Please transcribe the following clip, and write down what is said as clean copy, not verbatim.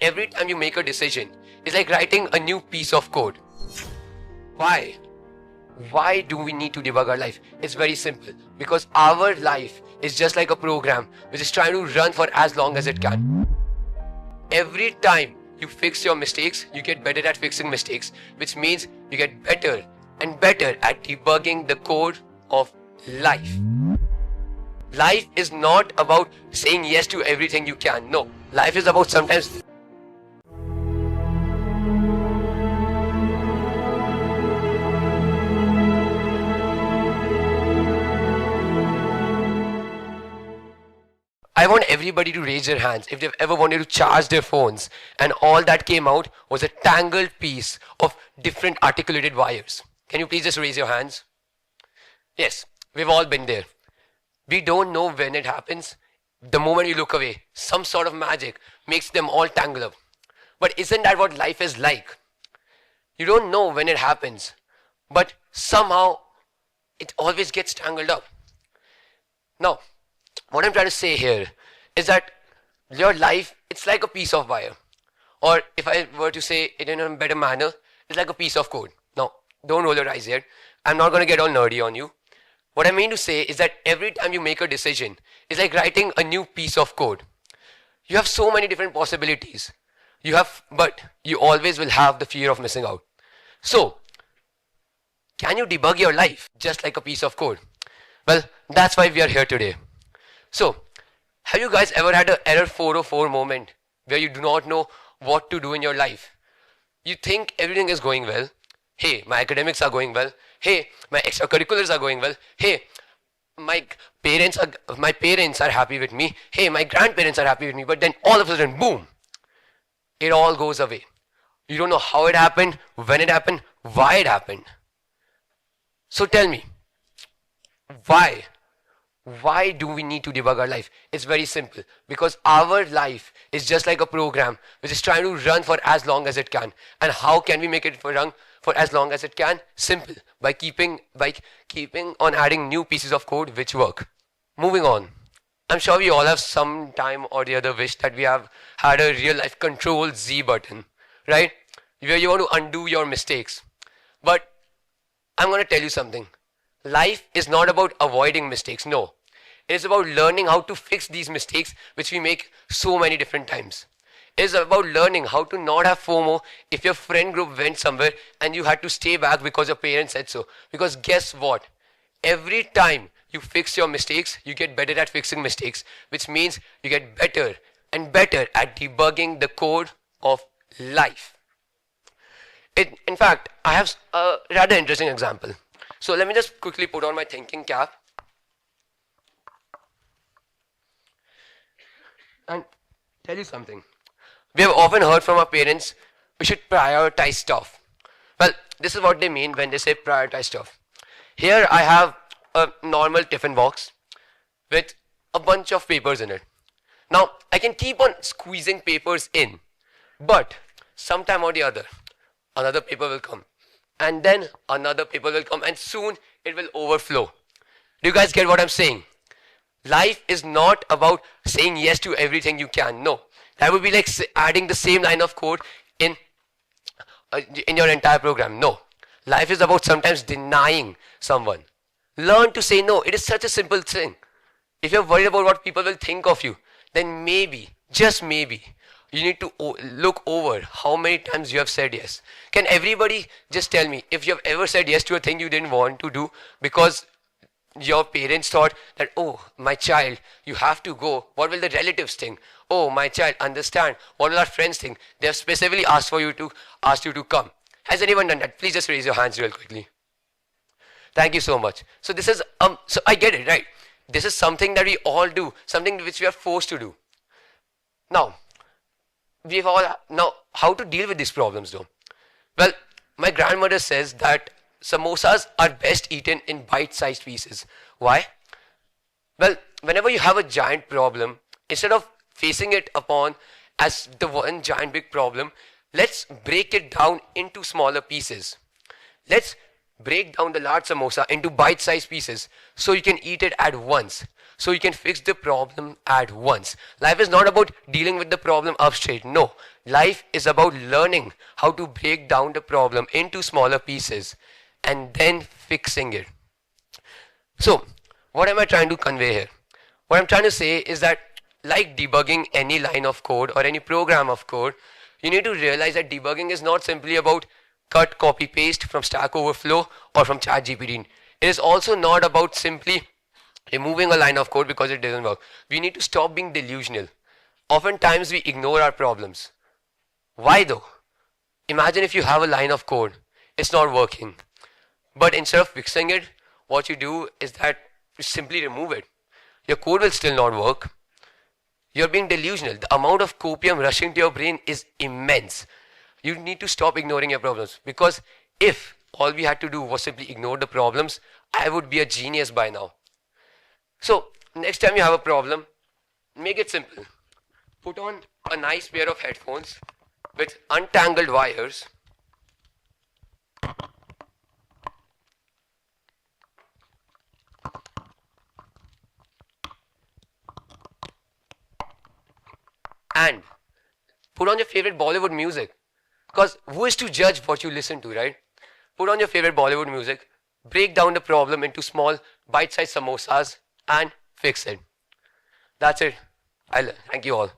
Every time you make a decision, it's like writing a new piece of code. Why? Why do we need to debug our life? It's very simple. Because our life is just like a program which is trying to run for as long as it can. Every time you fix your mistakes, you get better at fixing mistakes, which means you get better and better at debugging the code of life. Life is not about saying yes to everything you can. No, life is about sometimes I want everybody to raise their hands if they've ever wanted to charge their phones and all that came out was a tangled piece of different articulated wires. Can you please just raise your hands? Yes, we've all been there. We don't know when it happens. The moment you look away, some sort of magic makes them all tangled up. But isn't that what life is like? You don't know when it happens, but somehow it always gets tangled up. Now, what I'm trying to say here is that your life, it's like a piece of wire. Or if I were to say it in a better manner, it's like a piece of code. Now, don't roll your eyes here. I'm not going to get all nerdy on you. What I mean to say is that every time you make a decision, it's like writing a new piece of code. You have so many different possibilities. But you always will have the fear of missing out. So, can you debug your life just like a piece of code? Well, that's why we are here today. So, have you guys ever had an error 404 moment where you do not know what to do in your life? You think everything is going well. Hey, my academics are going well. Hey, my extracurriculars are going well. Hey, my parents are happy with me. Hey, my grandparents are happy with me. But then all of a sudden, boom, it all goes away. You don't know how it happened, when it happened, why it happened. So tell me, why? Why do we need to debug our life? It's very simple. Because our life is just like a program which is trying to run for as long as it can. And how can we make it run for as long as it can? Simple. By keeping on adding new pieces of code which work. Moving on. I'm sure we all have some time or the other wish that we have had a real life Control Z button. Right? Where you want to undo your mistakes. But I'm going to tell you something. Life is not about avoiding mistakes, no. It is about learning how to fix these mistakes which we make so many different times. It is about learning how to not have FOMO if your friend group went somewhere and you had to stay back because your parents said so. Because guess what? Every time you fix your mistakes, you get better at fixing mistakes, which means you get better and better at debugging the code of life. In fact, I have a rather interesting example. So let me just quickly put on my thinking cap and tell you something. We have often heard from our parents, we should prioritize stuff. Well, this is what they mean when they say prioritize stuff. Here I have a normal tiffin box with a bunch of papers in it. Now, I can keep on squeezing papers in, but sometime or the other, another paper will come. And then another paper will come and soon it will overflow. Do you guys get what I'm saying? Life is not about saying yes to everything you can. No. That would be like adding the same line of code in your entire program. No. Life is about sometimes denying someone. Learn to say no. It is such a simple thing. If you're worried about what people will think of you, then maybe, just maybe, you need to look over how many times you have said yes. Can everybody just tell me if you have ever said yes to a thing you didn't want to do because your parents thought that, oh, my child, you have to go. What will the relatives think? Oh, my child, understand. What will our friends think? They have specifically asked you to come. Has anyone done that? Please just raise your hands real quickly. Thank you so much. So this is, so I get it, right? This is something that we all do, something which we are forced to do. Now, how to deal with these problems though? Well, my grandmother says that samosas are best eaten in bite-sized pieces. Why? Well, whenever you have a giant problem, instead of facing it upon as the one giant big problem, let's break it down into smaller pieces. Let's break down the large samosa into bite-sized pieces so you can eat it at once. so you can fix the problem at once. Life is not about dealing with the problem up straight. No, life is about learning how to break down the problem into smaller pieces and then fixing it. So, what am I trying to convey here? What I'm trying to say is that, like debugging any line of code or any program of code, you need to realize that debugging is not simply about cut, copy, paste from Stack Overflow or from ChatGPT. It is also not about simply removing a line of code because it doesn't work. We need to stop being delusional. Oftentimes we ignore our problems. Why though? Imagine if you have a line of code, it's not working. But instead of fixing it, what you do is that you simply remove it. Your code will still not work. You're being delusional. The amount of copium rushing to your brain is immense. You need to stop ignoring your problems, because if all we had to do was simply ignore the problems, I would be a genius by now. So, next time you have a problem, make it simple. Put on a nice pair of headphones with untangled wires. And put on your favorite Bollywood music. Because who is to judge what you listen to, right? Put on your favorite Bollywood music, break down the problem into small bite-sized samosas and fix it. That's it. Thank you all.